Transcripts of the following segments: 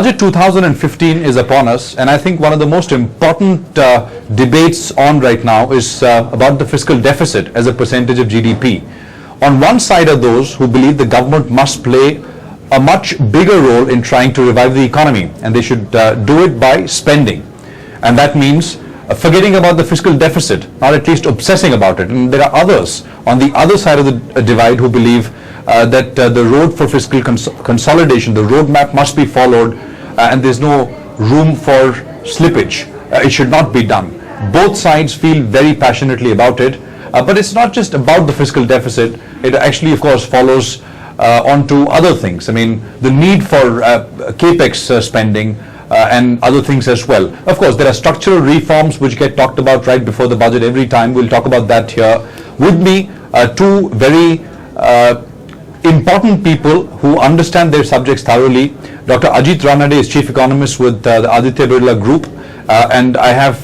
Budget 2015 is upon us, and I think one of the most important debates on right now is about the fiscal deficit as a percentage of GDP. On one side are those who believe the government must play a much bigger role in trying to revive the economy, and they should do it by spending. And that means forgetting about the fiscal deficit, not at least obsessing about it. And there are others on the other side of the divide who believe that the road for fiscal consolidation, the roadmap must be followed, and there's no room for slippage. It should not be done. Both sides feel very passionately about it, but it's not just about the fiscal deficit. It actually, of course, follows onto other things. I mean, the need for capex spending and other things as well. Of course, there are structural reforms which get talked about right before the budget every time. We'll talk about that here. With me, two very important people who understand their subjects thoroughly. Dr. Ajit Ranade is Chief Economist with the Aditya Birla Group, and I have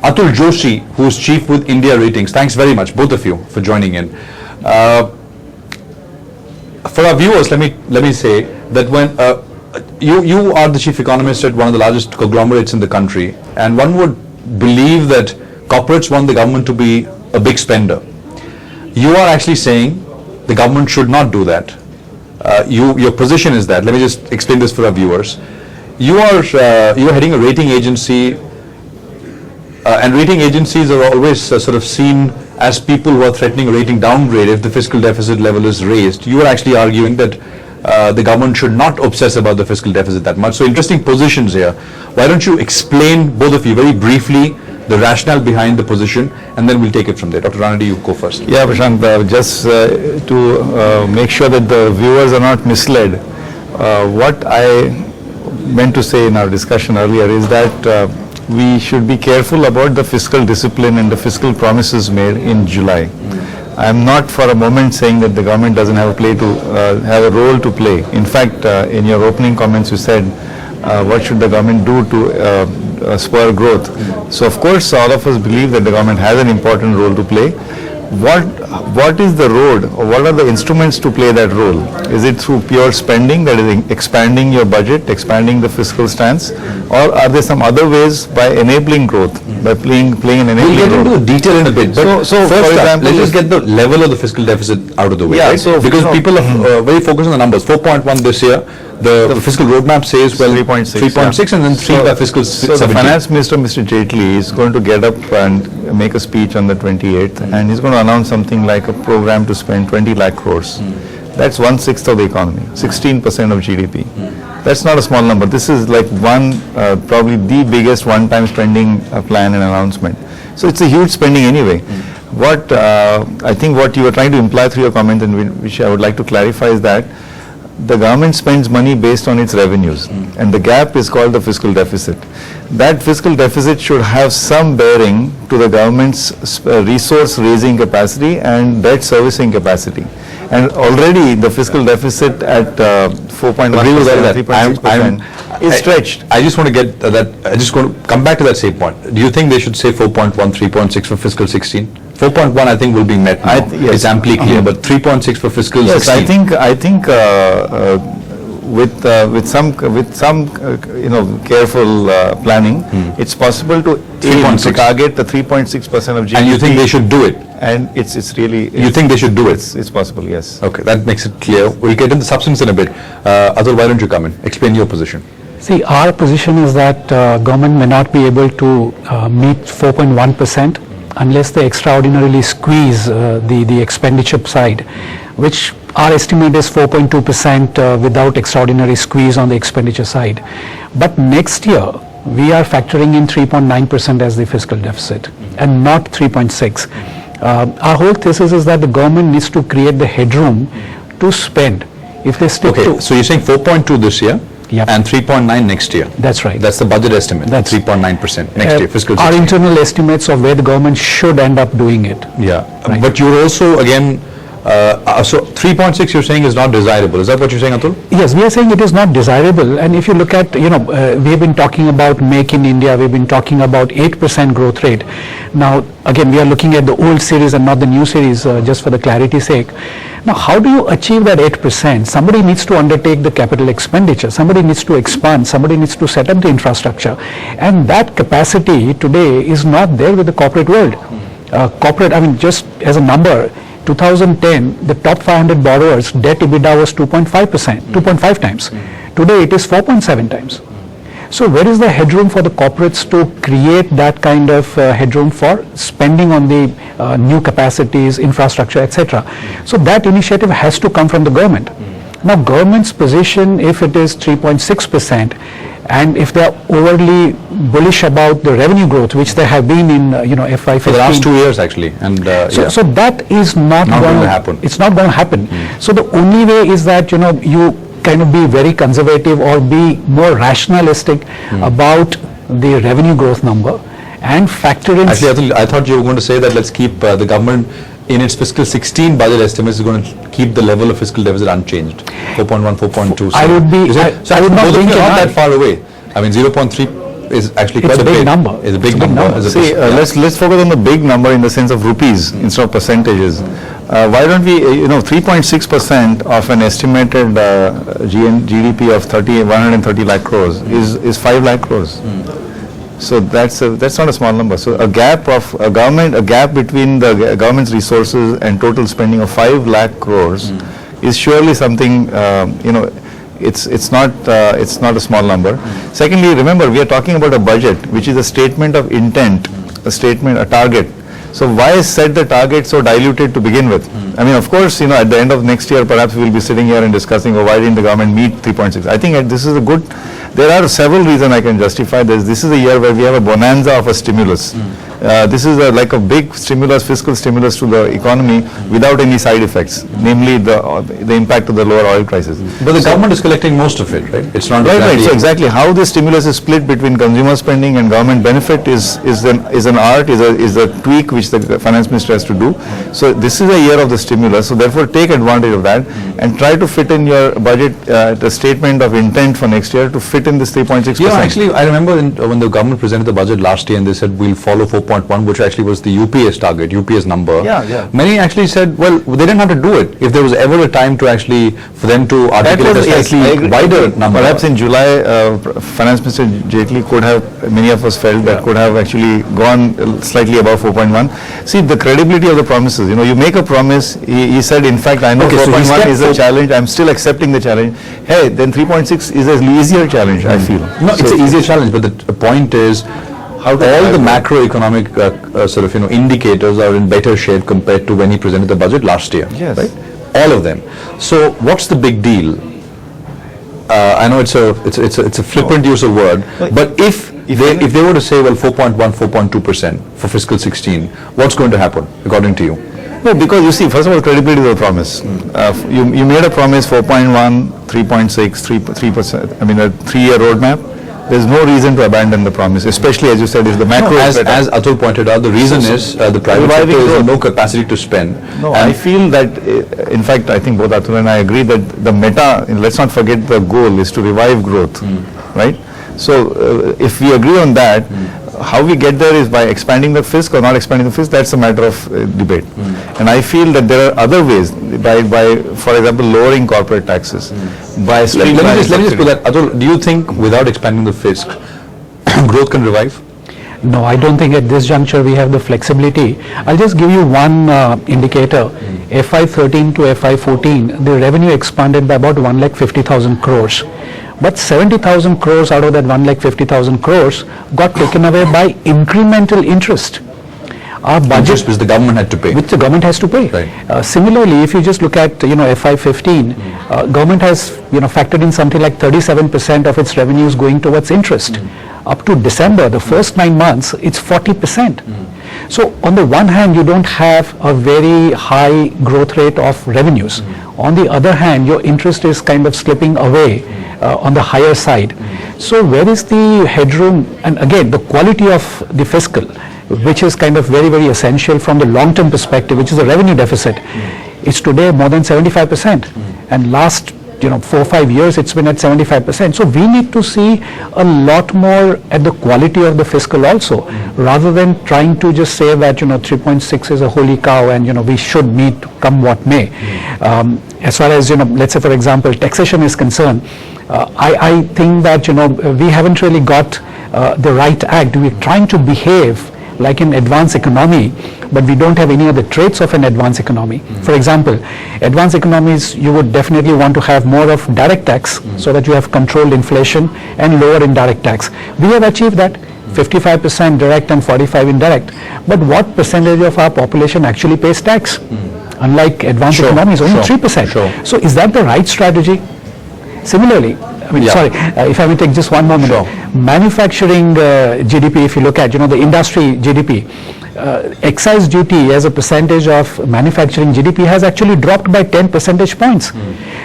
Atul Joshi, who is Chief with India Ratings. Thanks very much, both of you, for joining in. For our viewers, let me say that when you are the Chief Economist at one of the largest conglomerates in the country, and one would believe that corporates want the government to be a big spender. You are actually saying the government should not do that. Your position is that. Let me just explain this for our viewers. You are heading a rating agency, and rating agencies are always sort of seen as people who are threatening a rating downgrade if the fiscal deficit level is raised. You are actually arguing that the government should not obsess about the fiscal deficit that much. So interesting positions here. Why don't you explain, both of you, very briefly, the rationale behind the position, and then we'll take it from there. Dr. Ranade, you go first. Yeah, Prashant, just to make sure that the viewers are not misled, what I meant to say in our discussion earlier is that we should be careful about the fiscal discipline and the fiscal promises made in July. I am not for a moment saying that the government doesn't have a role to play. In fact, in your opening comments you said, what should the government do to spur growth? So of course all of us believe that the government has an important role to play. What is the road, or what are the instruments to play that role? Is it through pure spending, that is expanding your budget, expanding the fiscal stance, or are there some other ways by enabling growth, by playing an enabling role? We'll get into the detail in a bit, but so for example, let's just get the level of the fiscal deficit out of the way, yeah, right? So because people are very focused on the numbers. 4.1 this year. The fiscal roadmap says, well, 3.6 and then 3 by fiscal 17. So the Finance Minister, Mr. Jaitley, is going to get up and make a speech on the 28th, and he's going to announce something like a program to spend 20 lakh crores. That's 1/6 of the economy, 16% of GDP. That's not a small number. This is like probably the biggest one-time spending plan and announcement. So it's a huge spending anyway. What I think what you were trying to imply through your comment, and which I would like to clarify, is that the government spends money based on its revenues, and the gap is called the fiscal deficit. That fiscal deficit should have some bearing to the government's resource raising capacity and debt servicing capacity. And already the fiscal deficit at 4.1%, 3.6% is stretched. I just want to get that, I just want to come back to that same point. Do you think they should say 4.1, 3.6 for fiscal 16? 4.1 I think will be met now. Yes. It's amply clear, but 3.6 for fiscal 16. I think with some careful planning, it's possible to aim to target the 3.6% of GDP. And you think they should do it? And it's really. You think they should do it? It's possible, yes. Okay, that makes it clear. We'll get into the substance in a bit. Atul, why don't you come in? Explain your position. See, our position is that government may not be able to meet 4.1% unless they extraordinarily squeeze the expenditure side, which our estimate is 4.2% without extraordinary squeeze on the expenditure side. But next year, we are factoring in 3.9% as the fiscal deficit and not 3.6. Our whole thesis is that the government needs to create the headroom to spend. If they stick to... So you're saying 4.2 this year? Yep. And 3.9 next year. That's right. That's the budget estimate. That's 3.9% next year, fiscal 16. Our internal estimates of where the government should end up doing it. Yeah, right. But you're also again So 3.6 you're saying is not desirable. Is that what you're saying, Atul? Yes, we are saying it is not desirable. And if you look at, we have been talking about Make in India, we've been talking about 8% growth rate. Now, again, we are looking at the old series and not the new series, just for the clarity's sake. Now, how do you achieve that 8%? Somebody needs to undertake the capital expenditure. Somebody needs to expand. Somebody needs to set up the infrastructure. And that capacity today is not there with the corporate world. Just as a number, 2010, the top 500 borrowers, debt EBITDA was 2.5 times. Today, it is 4.7 times. So where is the headroom for the corporates to create that kind of headroom for spending on the new capacities, infrastructure, etc.? So that initiative has to come from the government. Now, government's position, if it is 3.6%, and if they are overly bullish about the revenue growth, which they have been in, FY15. For the last 2 years, actually. And so that is not going to happen. It's not going to happen. So the only way is that, you kind of be very conservative or be more rationalistic about the revenue growth number and factor in. Actually, I thought you were going to say that let's keep the government in its fiscal 16 budget estimates is going to keep the level of fiscal deficit unchanged, 4.1, 4.2. I would be. I would not think not that far away. I mean, 0.3 is actually quite a big number. It's a big number. See, let's focus on the big number in the sense of rupees instead of percentages. Why don't we, 3.6% of an estimated GDP of 130 lakh crores is 5 lakh crores. So that's not a small number. So a gap between the government's resources and total spending of 5 lakh crores is surely something, it's not a small number. Secondly, remember, we are talking about a budget which is a statement of intent, a target. So why set the target so diluted to begin with? I mean, of course, at the end of next year, perhaps we'll be sitting here and discussing, why didn't the government meet 3.6? I think this is a good, there are several reasons I can justify this. This is a year where we have a bonanza of a stimulus. This is like a big stimulus, fiscal stimulus to the economy without any side effects, namely the impact of the lower oil prices. But the government is collecting most of it, right? It's not right. So exactly how this stimulus is split between consumer spending and government benefit is an art, is a tweak which the finance minister has to do. So this is a year of the stimulus. So therefore, take advantage of that and try to fit in your budget the statement of intent for next year to fit in this 3.6%. Yeah, actually, I remember when the government presented the budget last year and they said we'll follow 4.1, which actually was the UPS target, UPS number. Yeah. Many actually said, well, they didn't have to do it. If there was ever a time to actually, for them to articulate a slightly wider number. Perhaps in July, Finance Minister Jaitley could have, many of us felt that could have actually gone slightly above 4.1. See, the credibility of the promises, you make a promise, he said, in fact, I know 4.1 is a challenge, I'm still accepting the challenge. Hey, then 3.6 is an easier challenge, I feel. No, it's an easier challenge, but the point is, all the macroeconomic indicators are in better shape compared to when he presented the budget last year. Yes. Right? All of them. So what's the big deal? I know it's a flippant use of word, but if they were to say, well, 4.1, 4.2% for fiscal 16, what's going to happen according to you? No, because you see, first of all, credibility is a promise. You made a promise, 4.1, 3.6, 3%. I mean, a 3-year roadmap. There's no reason to abandon the promise, especially as you said, if the macro as Atul pointed out, the reason is the private sector has no capacity to spend. No, I feel that, in fact, I think both Atul and I agree that the let's not forget the goal is to revive growth, right? So if we agree on that, how we get there is by expanding the fisc or not expanding the fisc, that's a matter of debate. And I feel that there are other ways, by for example, lowering corporate taxes, by streamlining. Let me just put that, Atul, do you think without expanding the fisc, growth can revive? No, I don't think at this juncture we have the flexibility. I'll just give you one indicator. FY13 to FY14, the revenue expanded by about 1,50,000 crores. But 70,000 crores out of that 1,50,000 crores got taken away by incremental interest. Our budget, interest which the government had to pay. Which the government has to pay. Right. Similarly, if you just look at FY15, government has factored in something like 37% of its revenues going towards interest. Up to December, the first 9 months, it's 40%. So on the one hand, you don't have a very high growth rate of revenues. On the other hand, your interest is kind of slipping away on the higher side. So where is the headroom? And again, the quality of the fiscal, which is kind of very, very essential from the long-term perspective, which is the revenue deficit. It's today more than 75%. And last 4 or 5 years it's been at 75%. So we need to see a lot more at the quality of the fiscal also, rather than trying to just say that 3.6 is a holy cow and we should meet come what may. As far as let's say for example taxation is concerned, I think that we haven't really got the right act. We're trying to behave like an advanced economy, but we don't have any of the traits of an advanced economy. For example, advanced economies, you would definitely want to have more of direct tax so that you have controlled inflation and lower indirect tax. We have achieved that, 55% direct and 45% indirect. But what percentage of our population actually pays tax? Unlike advanced economies, only 3%. So is that the right strategy? Similarly, sorry, if I may take just one moment. Manufacturing GDP, if you look at, the industry GDP, excise duty as a percentage of manufacturing GDP has actually dropped by 10 percentage points.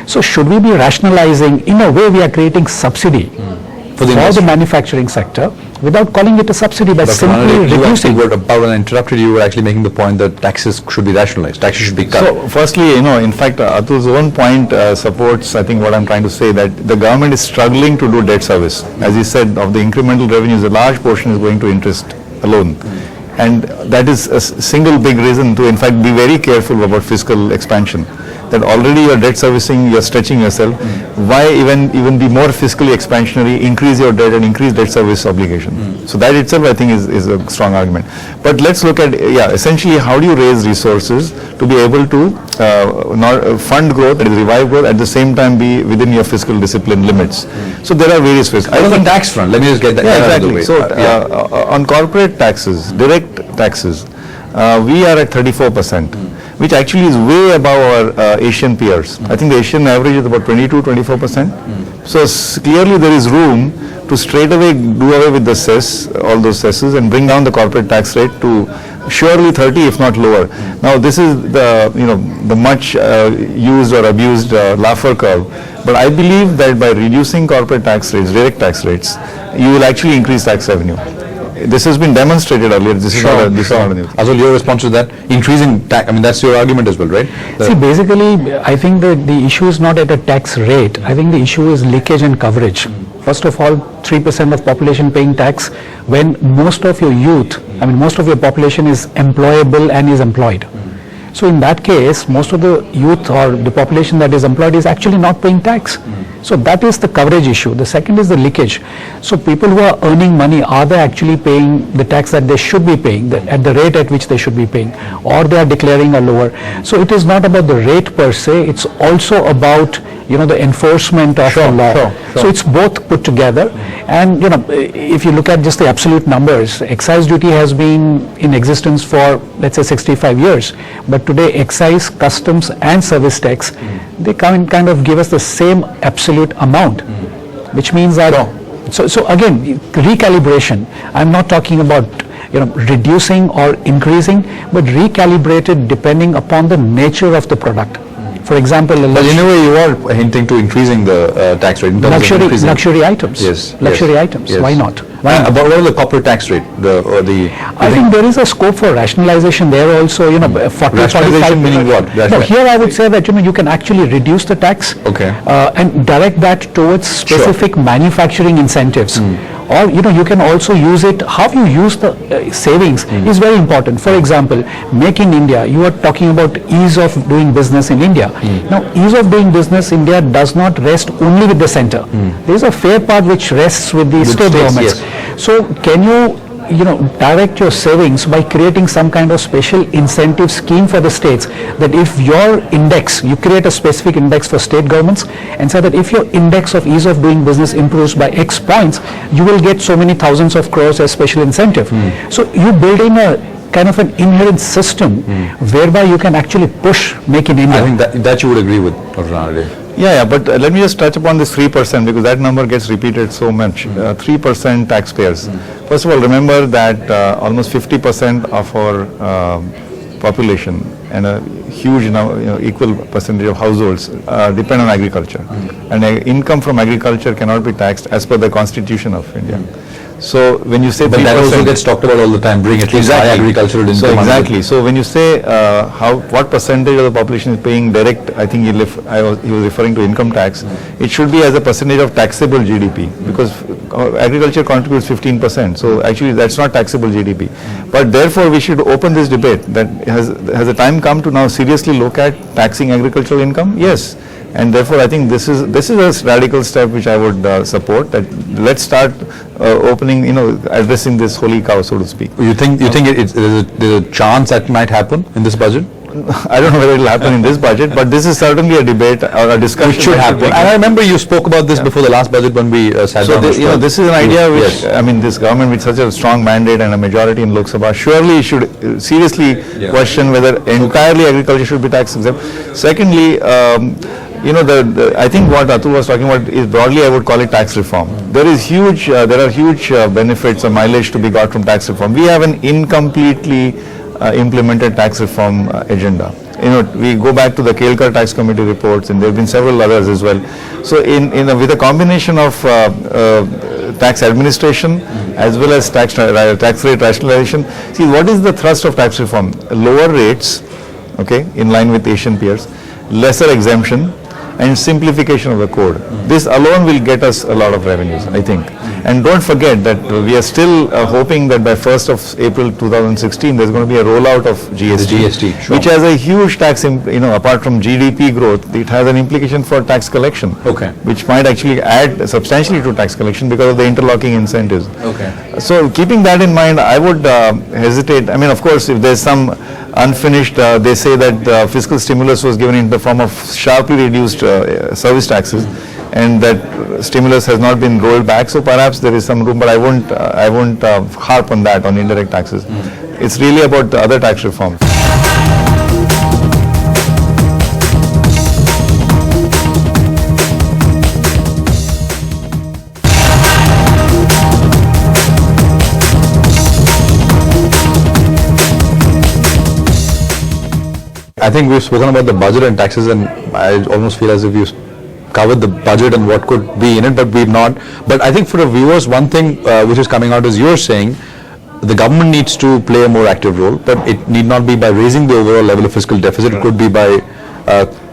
So should we be rationalizing, in a way we are creating subsidy for the manufacturing sector without calling it a subsidy by simply reducing? About and interrupted you, were actually making the point that taxes should be rationalized, taxes should be cut. So firstly, in fact, Atul's own point supports, I think, what I'm trying to say, that the government is struggling to do debt service. As he said, of the incremental revenues, a large portion is going to interest alone. And that is a single big reason to, in fact, be very careful about fiscal expansion. That already you're debt servicing, you're stretching yourself. Why even be more fiscally expansionary, increase your debt and increase debt service obligation? So that itself, I think, is a strong argument. But let's look at, essentially, how do you raise resources to be able to fund growth, that is revive growth, at the same time be within your fiscal discipline limits? So there are various ways. On the tax front, let me just get that out of the way. So on corporate taxes, direct taxes, we are at 34%. Which actually is way above our Asian peers. I think the Asian average is about 22-24%. So clearly there is room to straight away do away with the cess, all those cesses, and bring down the corporate tax rate to surely 30, if not lower. Now this is the much used or abused Laffer curve. But I believe that by reducing corporate tax rates, direct tax rates, you will actually increase tax revenue. This has been demonstrated earlier. This is not a new thing. Azul, your response to that? Increasing tax, that's your argument as well, right? See, basically, I think that the issue is not at a tax rate. I think the issue is leakage and coverage. First of all, 3% of population paying tax when most of your youth, most of your population is employable and is employed. So in that case, most of the youth or the population that is employed is actually not paying tax. So that is the coverage issue. The second is the leakage. So people who are earning money, are they actually paying the tax that they should be paying, at the rate at which they should be paying, or they are declaring a lower? So it is not about the rate per se, it's also about the enforcement of the law. So it's both put together. And if you look at just the absolute numbers, excise duty has been in existence for, let's say, 65 years. But today excise, customs and service tax, they kind of give us the same absolute amount, which means that, so again, recalibration. I'm not talking about reducing or increasing, but recalibrated depending upon the nature of the product. For example, but in a way you are hinting to increasing the tax rate. Luxury items. Yes. Luxury items. Yes. Why not? But what is the corporate tax rate? I think there is a scope for rationalization there also. 40, rationalization meaning what? No, here I would say that you can actually reduce the tax. Okay. And direct that towards specific manufacturing incentives. Or you can also use it. How you use the savings is very important. For example, Make in India. You are talking about ease of doing business in India. Now, ease of doing business in India does not rest only with the center. There is a fair part which rests with the state governments. Yes. So, can you direct your savings by creating some kind of special incentive scheme for the states, that if your index, you create a specific index for state governments and say that if your index of ease of doing business improves by X points, you will get so many thousands of crores as special incentive. So you build in a kind of an inherent system whereby you can actually push Make in India. I think that you would agree with, Dr. Ranade. Yeah, but let me just touch upon this 3% because that number gets repeated so much. 3% taxpayers. First of all, remember that almost 50% of our population and a huge equal percentage of households depend on agriculture. And income from agriculture cannot be taxed as per the Constitution of India. So when you say 3%, But that also gets talked about all the time, bring at least high agricultural income. So under the- exactly. So when you say what percentage of the population is paying direct, I think he was referring to income tax. It should be as a percentage of taxable GDP, because agriculture contributes 15%. So actually that's not taxable GDP. But therefore we should open this debate that has the time come to now seriously look at taxing agricultural income? Yes. And therefore, I think this is a radical step which I would support. That let's start opening, addressing this holy cow, so to speak. You think there's a chance that might happen in this budget? I don't know whether it will happen in this budget, but this is certainly a debate or a discussion. It should happen. And I remember you spoke about this before the last budget when we sat So down. this is an idea which, Yes. I mean, this government with such a strong mandate and a majority in Lok Sabha surely should seriously question whether entirely agriculture should be tax exempt. Secondly, I think what Atul was talking about is broadly I would call it tax reform. There are huge benefits or mileage to be got from tax reform. We have an incompletely implemented tax reform agenda. We go back to the Kelkar Tax Committee reports, and there have been several others as well. So with a combination of tax administration as well as tax rate rationalization, see, what is the thrust of tax reform? Lower rates, okay, in line with Asian peers, lesser exemption, and simplification of the code. This alone will get us a lot of revenues, I think. And don't forget that we are still hoping that by 1st of April 2016 there's going to be a rollout of GST, sure. which has a huge tax, apart from GDP growth, it has an implication for tax collection, Okay. which might actually add substantially to tax collection because of the interlocking incentives. Okay. So keeping that in mind, I would hesitate. I mean, of course, if there's some unfinished, they say that fiscal stimulus was given in the form of sharply reduced service taxes, and that stimulus has not been rolled back. So perhaps there is some room, but I won't harp on that, on indirect taxes. It's really about the other tax reforms. I think we've spoken about the budget and taxes, and I almost feel as if you covered the budget and what could be in it, but we've not. But I think for the viewers, one thing which is coming out is you're saying the government needs to play a more active role, but it need not be by raising the overall level of fiscal deficit. It could be by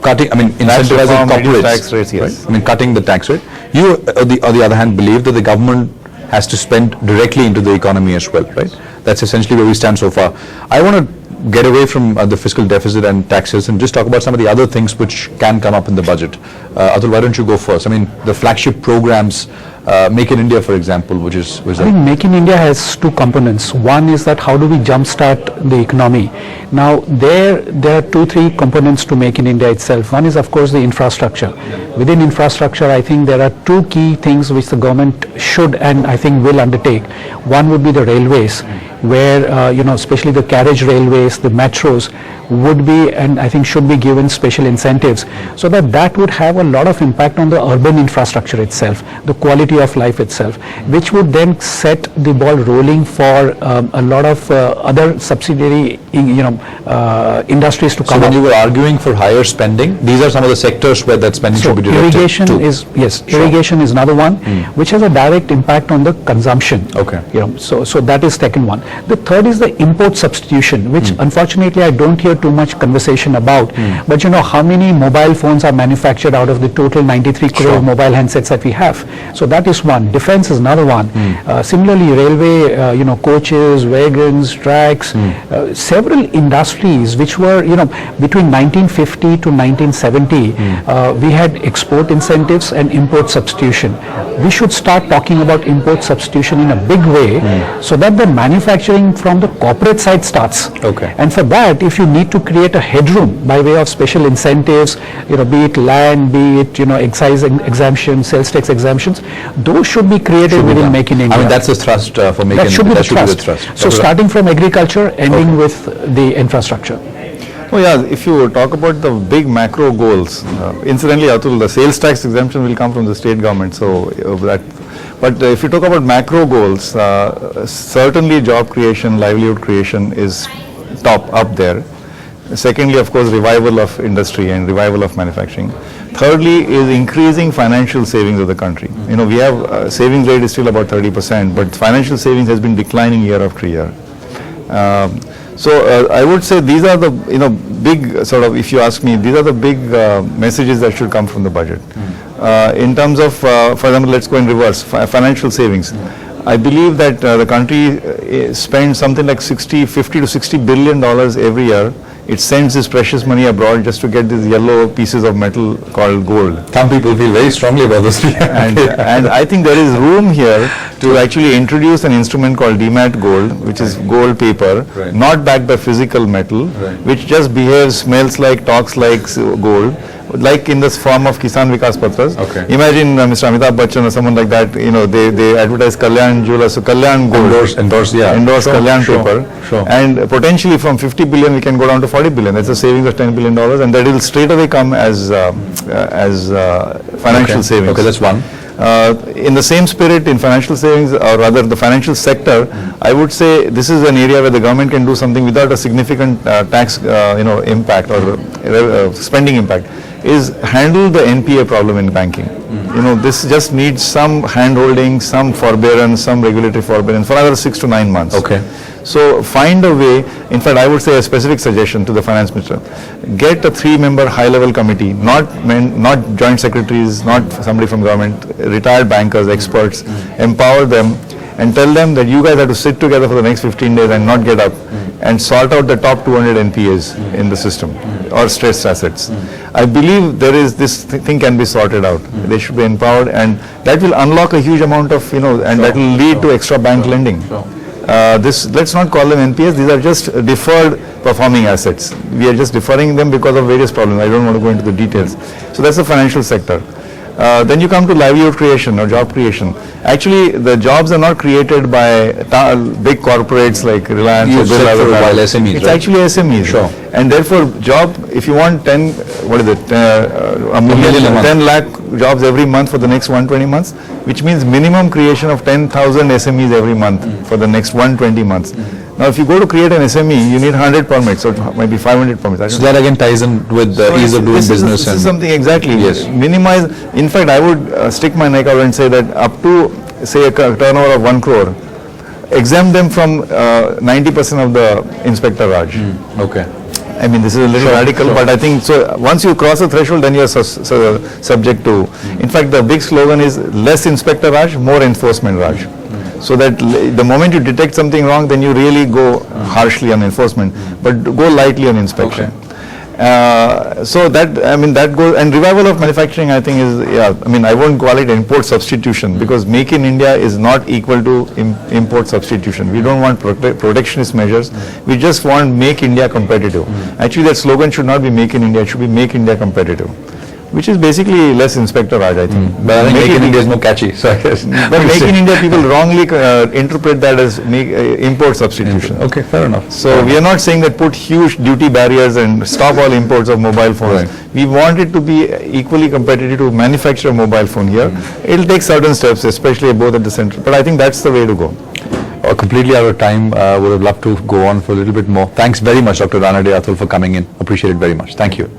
cutting, incentivizing corporates. Tax rates, yes. Right? Cutting the tax rate. You, on the other hand, believe that the government has to spend directly into the economy as well, right? That's essentially where we stand so far. I want to get away from the fiscal deficit and taxes and just talk about some of the other things which can come up in the budget. Atul, why don't you go first? I mean, the flagship programs, Make in India, for example, which is I think Make in India has two components. One is that how do we jumpstart the economy? Now, there are 2-3 components to Make in India itself. One is, of course, the infrastructure. Within infrastructure, I think there are two key things which the government should and I think will undertake. One would be the railways, where especially the carriage railways, the metros would be and I think should be given special incentives, so that would have a lot of impact on the urban infrastructure itself, the quality of life itself, which would then set the ball rolling for a lot of other subsidiary industries to So come when up. you were arguing for higher spending, these are some of the sectors where that spending So should be directed irrigation to. is, yes, Sure. irrigation is another one, which has a direct impact on the consumption. Okay. So that is second one. The third is the import substitution, which unfortunately I don't hear too much conversation about. But how many mobile phones are manufactured out of the total 93 crore Sure. mobile handsets that we have? So that is one. Defense is another one. Similarly, railway, coaches, wagons, tracks, several industries which were, between 1950 to 1970, we had export incentives and import substitution. We should start talking about import substitution in a big way, so that the manufacturing from the corporate side starts. Okay. And for that, if you need to create a headroom by way of special incentives, be it land, be it, excise exemption, sales tax exemptions, those should be created within Make in India. that's the thrust for Make in That should be India. the thrust. So starting from agriculture, ending with the infrastructure. Oh yeah, if you talk about the big macro goals, incidentally, Atul, the sales tax exemption will come from the state government, so but if you talk about macro goals, certainly job creation, livelihood creation is top up there. Secondly, of course, revival of industry and revival of manufacturing. thirdly is increasing financial savings of the country. You know, we have savings rate is still about 30%, but financial savings has been declining year after year. So I would say these are the, you know, big sort of, if you ask me, these are the big messages that should come from the budget. In terms of, for example, let's go in reverse, financial savings. I believe that the country spends something like 50 to 60 billion dollars every year. It sends this precious money abroad just to get these yellow pieces of metal called gold. Some people feel very strongly about this. And I think there is room here to actually introduce an instrument called demat gold, which is gold paper, not backed by physical metal, which just behaves, smells like, talks like gold, like in this form of Kisan Vikas Patras. Imagine Mr. Amitabh Bachchan or someone like that, you know, they advertise Kalyan Jewelers, so Kalyan gold. Endorse Kalyan paper. And potentially from 50 billion we can go down to 40 billion. That's a savings of $10 billion, and that will straight away come as financial savings. Okay, that's one. In the same spirit, in financial savings, or rather the financial sector, I would say this is an area where the government can do something without a significant tax, impact or spending impact, is handle the NPA problem in banking. You know, this just needs some hand-holding, some forbearance, some regulatory forbearance for another 6 to 9 months. So find a way, in fact I would say a specific suggestion to the finance minister, get a 3-member high-level committee, not joint secretaries, not somebody from government, retired bankers, experts, empower them and tell them that you guys have to sit together for the next 15 days and not get up and sort out the top 200 NPAs in the system or stressed assets. I believe there is this thing can be sorted out. They should be empowered, and that will unlock a huge amount of, and that will lead to extra bank lending. Let's not call them NPAs, these are just deferred performing assets. We are just deferring them because of various problems. I don't want to go into the details. So that's the financial sector. Then you come to livelihood creation or job creation. Actually, the jobs are not created by big corporates like Reliance or Birla. SMEs, it's actually SMEs. And therefore, if you want 10 lakh jobs every month for the next 120 months, which means minimum creation of 10,000 SMEs every month for the next 120 months. Now, if you go to create an SME, you need 100 permits, or maybe 500 permits. So that again ties in with the ease of doing business. This is something exactly. Yes. Minimize. In fact, I would stick my neck out and say that up to, say, a turnover of 1 crore, exempt them from 90% of the Inspector Raj. I mean, this is a little radical, but I think so. Once you cross the threshold, then you are subject to. In fact, the big slogan is less Inspector Raj, more enforcement Raj. So that the moment you detect something wrong, then you really go harshly on enforcement, but go lightly on inspection. So that, I mean, that goes, and revival of manufacturing, I think is, I mean, I won't call it import substitution, because Make in India is not equal to import substitution. We don't want protectionist measures. We just want Make India competitive. Actually, that slogan should not be Make in India, it should be Make India competitive, which is basically less Inspector Raj, I think. But I think Make in India is more catchy, so I guess. But Make in India, people wrongly interpret that as import substitution. Okay, fair enough. So we are not saying that put huge duty barriers and stop all imports of mobile phones. We want it to be equally competitive to manufacture a mobile phone here. It will take certain steps, especially both at the center. But I think that's the way to go. Completely out of time. Would have loved to go on for a little bit more. Thanks very much, Dr. Ranade, Atul, for coming in. Appreciate it very much. Thank you.